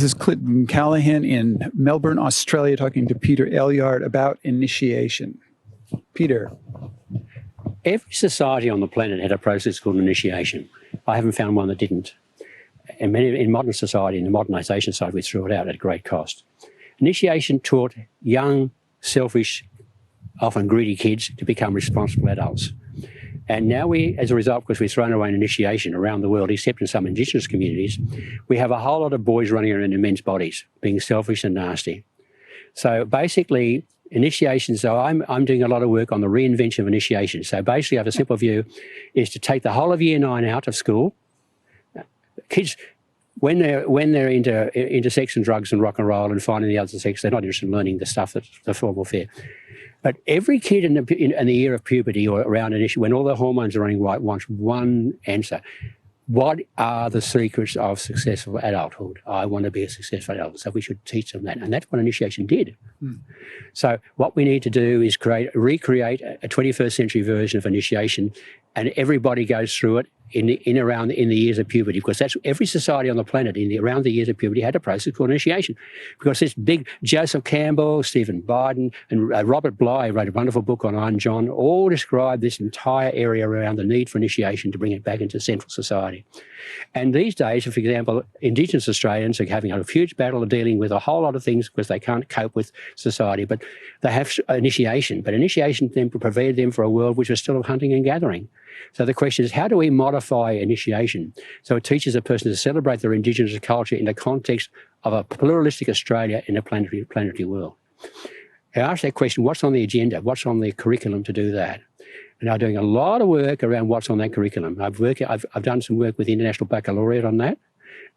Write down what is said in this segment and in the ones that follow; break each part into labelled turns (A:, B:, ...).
A: This is Clinton Callahan in Melbourne, Australia, talking to Peter Elliott about initiation. Peter.
B: Every society on the planet had a process called initiation. I haven't found one that didn't. And in modern society, in the modernisation side, we threw it out at great cost. Initiation taught young, selfish, often greedy kids to become responsible adults. And now we, as a result, because we've thrown away initiation around the world, except in some Indigenous communities, we have a whole lot of boys running around in men's bodies, being selfish and nasty. So basically, initiation, so I'm doing a lot of work on the reinvention of initiation. So basically, I have a simple view, is to take the whole of Year 9 out of school. Kids, when they're into sex and drugs and rock and roll and finding the other sex, they're not interested in learning the stuff that's the formal fare. But every kid in the year of puberty or around an issue, when all the hormones are running right, wants one answer. What are the secrets of successful adulthood? I want to be a successful adult. So we should teach them that. And that's what initiation did. So what we need to do is recreate a 21st century version of initiation, and everybody goes through it in the years of puberty, because that's every society on the planet around the years of puberty had a process called initiation. Because this big Joseph Campbell, Stephen Biden, and Robert Bly wrote a wonderful book on Iron John, all describe this entire area around the need for initiation to bring it back into central society. And these days, for example, Indigenous Australians are having a huge battle of dealing with a whole lot of things because they can't cope with society, but they have initiation. But initiation then prepared them for a world which was still of hunting and gathering. So the question is, how do we modify initiation so it teaches a person to celebrate their Indigenous culture in the context of a pluralistic Australia in a planetary world? I ask that question, what's on the agenda? What's on the curriculum to do that? And I'm doing a lot of work around what's on that curriculum. I've done some work with the International Baccalaureate on that,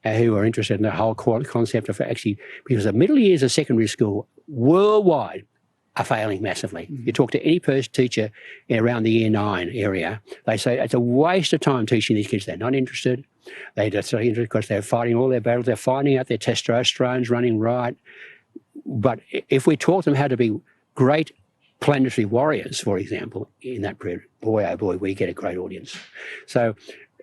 B: who are interested in the whole concept of actually, because the middle years of secondary school worldwide are failing massively. You talk to any teacher around the Year 9 area, they say it's a waste of time teaching these kids. They're not interested. They're just interested because they're fighting all their battles. They're finding out their testosterone's running right. But if we taught them how to be great planetary warriors, for example, in that period, boy, oh boy, we get a great audience. So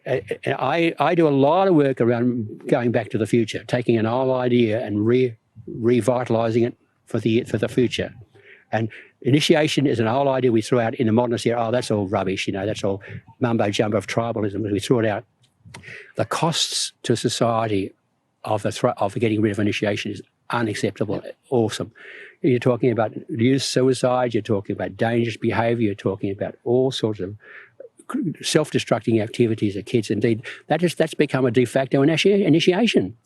B: I do a lot of work around going back to the future, taking an old idea and revitalising it for the future. And initiation is an old idea we threw out in the modernist era. Oh, that's all rubbish, that's all mumbo-jumbo of tribalism. We threw it out. The costs to society of getting rid of initiation is unacceptable, awesome. You're talking about youth suicide, you're talking about dangerous behaviour, you're talking about all sorts of self-destructing activities of kids. Indeed, that's become a de facto initiation.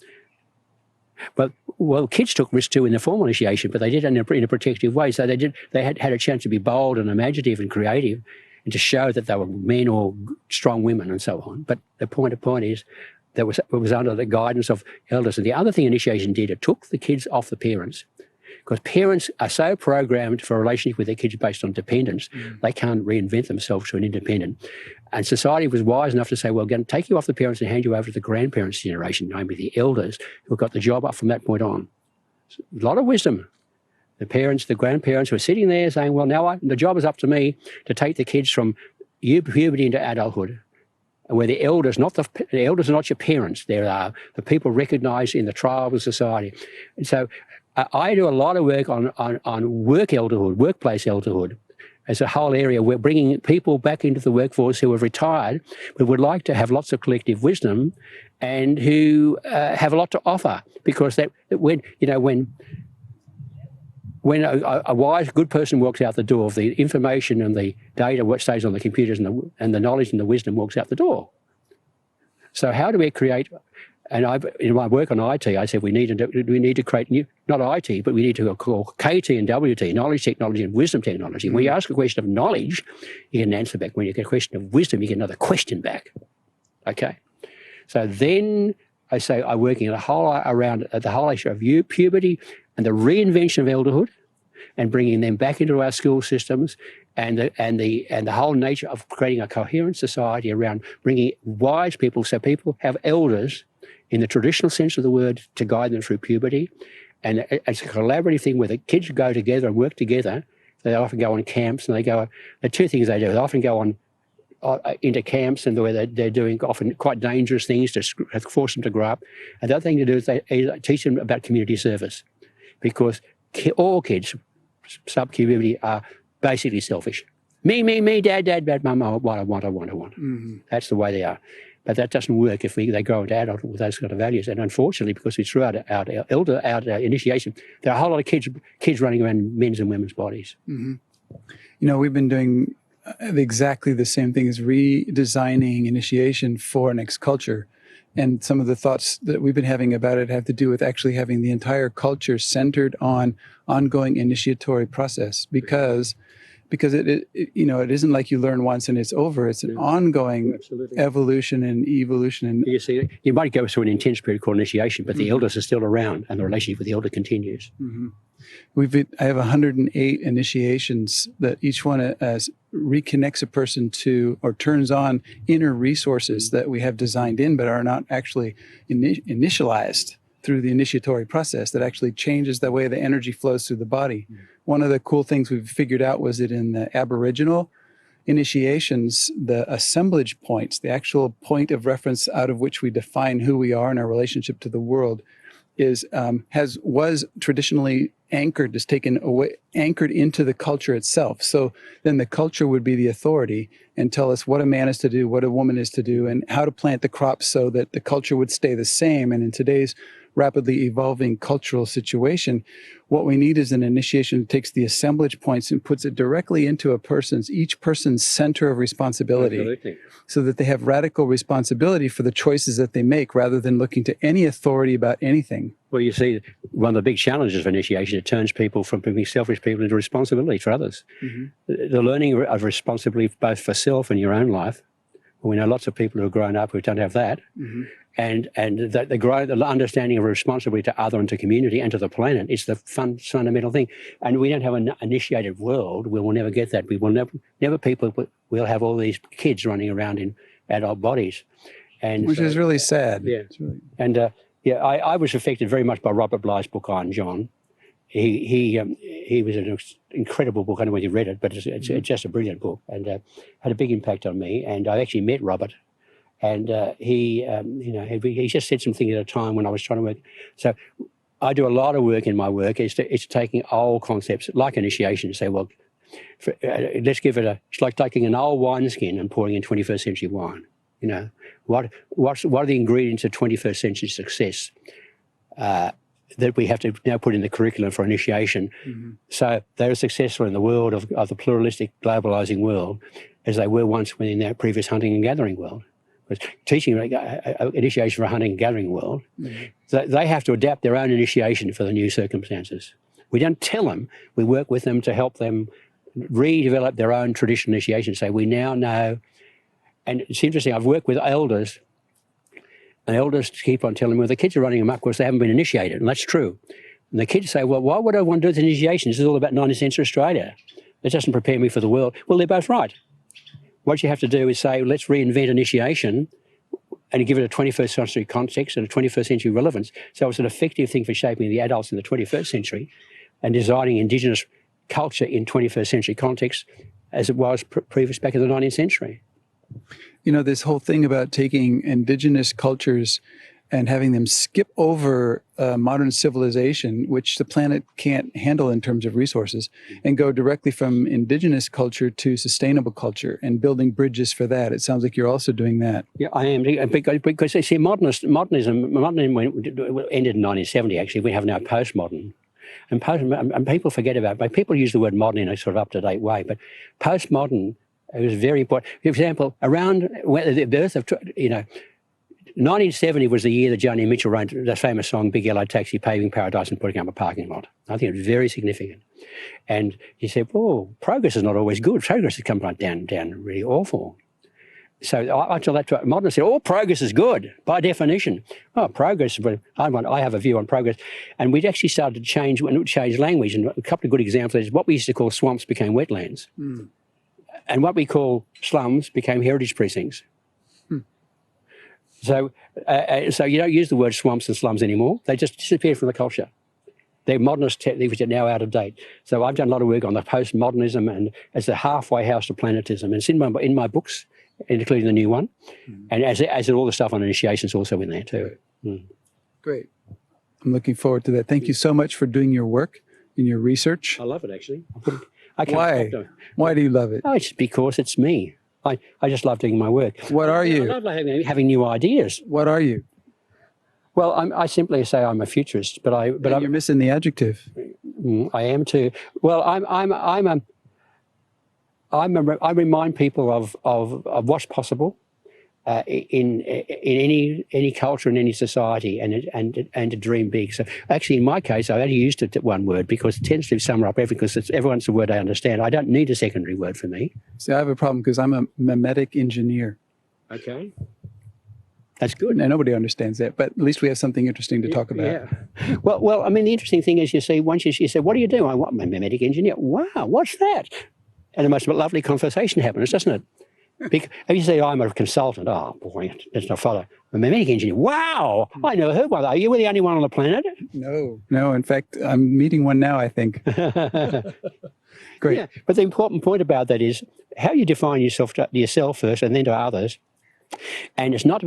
B: But kids took risks too in the formal initiation, but they did it in a protective way. So they had a chance to be bold and imaginative and creative, and to show that they were men or strong women and so on. But the point is that it was under the guidance of elders. And the other thing initiation did, it took the kids off the parents, because parents are so programmed for a relationship with their kids based on dependence, they can't reinvent themselves to an independent. And society was wise enough to say, well, we're going to take you off the parents and hand you over to the grandparents' generation, namely the elders, who got the job up from that point on. A lot of wisdom. The parents, the grandparents were sitting there saying, well, now the job is up to me to take the kids from puberty into adulthood, where the elders are not your parents. They're the people recognised in the tribe of society. And so I do a lot of work on work elderhood, workplace elderhood, as a whole area. We're bringing people back into the workforce who have retired but would like to have lots of collective wisdom and who have a lot to offer, because when a wise, good person walks out the door, the information and the data what stays on the computers and the knowledge and the wisdom walks out the door. So how do we create? And in my work on IT, I said we need to create new, not IT, but we need to call KT and WT, knowledge technology and wisdom technology. When you ask a question of knowledge, you get an answer back. When you get a question of wisdom, you get another question back. Okay? So then I say I'm working at the whole issue of puberty and the reinvention of elderhood, and bringing them back into our school systems, and the whole nature of creating a coherent society around bringing wise people, so people have elders in the traditional sense of the word to guide them through puberty. And it's a collaborative thing where the kids go together and work together. They often go on camps, and the two things they do. They often go on into camps and the way they're doing often quite dangerous things to force them to grow up. And the other thing to do is they teach them about community service, because all kids, sub-community, are basically selfish. Me, dad, mum, I want. Mm-hmm. That's the way they are. But that doesn't work if they grow into adulthood with those kind of values. And unfortunately, because we threw out our initiation, there are a whole lot of kids running around men's and women's bodies.
A: Mm-hmm. You know, we've been doing exactly the same thing as redesigning initiation for next culture. And some of the thoughts that we've been having about it have to do with actually having the entire culture centered on ongoing initiatory process, because it isn't like you learn once and it's over. It's an ongoing evolution and evolution. And
B: you see, you might go through an intense period called initiation, but the elders are still around, and the relationship with the elder continues.
A: Mm-hmm. I have 108 initiations that each one reconnects a person to or turns on inner resources that we have designed in, but are not actually initialized through the initiatory process, that actually changes the way the energy flows through the body. Mm-hmm. One of the cool things we've figured out was that in the Aboriginal initiations, the assemblage points, the actual point of reference out of which we define who we are and our relationship to the world, was traditionally anchored, is taken away, anchored into the culture itself. So then the culture would be the authority and tell us what a man is to do, what a woman is to do, and how to plant the crops so that the culture would stay the same. And in today's rapidly evolving cultural situation, what we need is an initiation that takes the assemblage points and puts it directly into each person's center of responsibility.
B: Absolutely.
A: So that they have radical responsibility for the choices that they make, rather than looking to any authority about anything.
B: Well, you see, one of the big challenges of initiation, it turns people from being selfish people into responsibility for others. Mm-hmm. The learning of responsibility both for self and your own life. We know lots of people who have grown up who don't have that. Mm-hmm. And the understanding of responsibility to other and to community and to the planet is the fundamental thing. And we don't have an initiated world. We will never get that. We will never people will have all these kids running around in adult bodies.
A: Which is really sad.
B: Yeah.
A: Really...
B: And I was affected very much by Robert Bly's book, Iron John. He was an incredible book. I don't know whether you read it, but it's just a brilliant book, and had a big impact on me. And I actually met Robert. And he just said some things at a time when I was trying to work. So I do a lot of work in my work. It's taking old concepts like initiation and say, well, let's give it it's like taking an old wineskin and pouring in 21st century wine. You know, what are the ingredients of 21st century success that we have to now put in the curriculum for initiation? Mm-hmm. So they're successful in the world of the pluralistic, globalizing world as they were once within their previous hunting and gathering world. Teaching initiation for a hunting and gathering world, mm-hmm. They have to adapt their own initiation for the new circumstances. We don't tell them, we work with them to help them redevelop their own traditional initiation. So we now know, and it's interesting, I've worked with elders, and elders keep on telling me, well, the kids are running amok because they haven't been initiated, and that's true. And the kids say, well, why would I want to do this initiation? This is all about 19th century Australia. It doesn't prepare me for the world. Well, they're both right. What you have to do is say, let's reinvent initiation and give it a 21st century context and a 21st century relevance. So it's an effective thing for shaping the adults in the 21st century and designing Indigenous culture in 21st century context as it was previous back in the 19th century.
A: You know, this whole thing about taking Indigenous cultures and having them skip over modern civilization, which the planet can't handle in terms of resources, and go directly from Indigenous culture to sustainable culture and building bridges for that. It sounds like you're also doing that.
B: Yeah, I am, because you see, modernism ended in 1970, actually. We have now postmodern. And people forget about it. People use the word modern in a sort of up-to-date way, but postmodern is very important. For example, around the birth of, 1970 was the year that Joni Mitchell wrote the famous song, Big Yellow Taxi, paving paradise and putting up a parking lot. I think it was very significant. And he said, well, progress is not always good. Progress has come right down really awful. So I tell that to modernists, all progress is good, by definition. Oh, progress, I have a view on progress. And we'd actually started to change language. And a couple of good examples is what we used to call swamps became wetlands. Mm. And what we call slums became heritage precincts. So you don't use the word swamps and slums anymore. They just disappeared from the culture. They're modernist techniques which are now out of date. So I've done a lot of work on the postmodernism and as the halfway house to planetism. And it's in my books including the new one. And as all the stuff on initiations also in there too.
A: Great. I'm looking forward to that. Thank you so much for doing your work and your research.
B: I love it, actually. I can't
A: Why?
B: stop doing it.
A: Why do you love it?
B: Oh, it's because it's me. I just love doing my work.
A: What are
B: I
A: you?
B: love having new ideas.
A: What are you?
B: Well, I simply say I'm a futurist, but
A: You're missing the adjective.
B: I am too. Well, I remind people of what's possible in any culture, in any society, and to dream big. So actually, in my case, I only used it one word because it tends to sum up everything, because everyone's a word I understand. I don't need a secondary word for me.
A: See, I have a problem because I'm a memetic engineer.
B: Okay. That's good.
A: And nobody understands that, but at least we have something interesting to talk about.
B: Yeah. Well, I mean, the interesting thing is, you see, once you say, what do you do? I'm a memetic engineer. Wow, what's that? And the most lovely conversation happens, doesn't it? Because if you say, I'm a consultant, oh boy, that's not follow. A memetic engineer. Wow, I never heard one of that. You were the only one on the planet.
A: No. In fact, I'm meeting one now, I think. Great.
B: Yeah, but the important point about that is how you define yourself to yourself first, and then to others. And it's not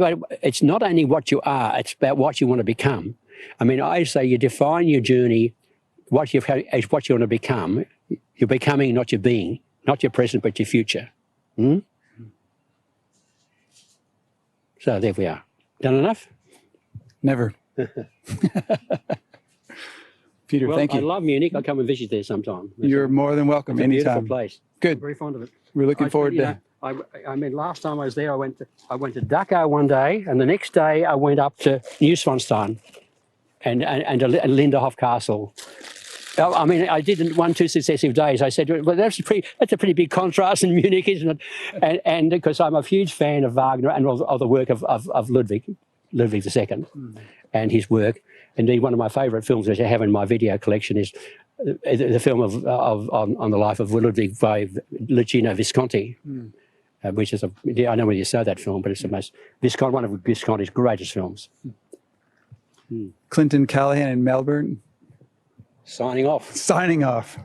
B: only what you are; it's about what you want to become. I mean, I say you define your journey, what you want to become. You're becoming, not your being, not your present, but your future. So there we are. Done enough?
A: Never. Peter,
B: Well,
A: thank you.
B: I love Munich. I'll come and visit there sometime.
A: You're more than welcome
B: It's a beautiful
A: anytime.
B: place.
A: Good.
B: Very fond of it.
A: We're looking forward to.
B: I mean, last time I was there, I went to Dachau one day, and the next day I went up to Neuschwanstein and to Linderhof Castle. I mean, I did it 2 successive days. I said, well, that's a pretty big contrast in Munich, isn't it? And because I'm a huge fan of Wagner and of the work of Ludwig II and his work. Indeed, one of my favourite films which I have in my video collection is the film on the life of Ludwig by Luchino Visconti, which is I know whether you saw that film, but it's one of Visconti's greatest films.
A: Clinton Callahan in Melbourne.
B: Signing off.
A: Signing off.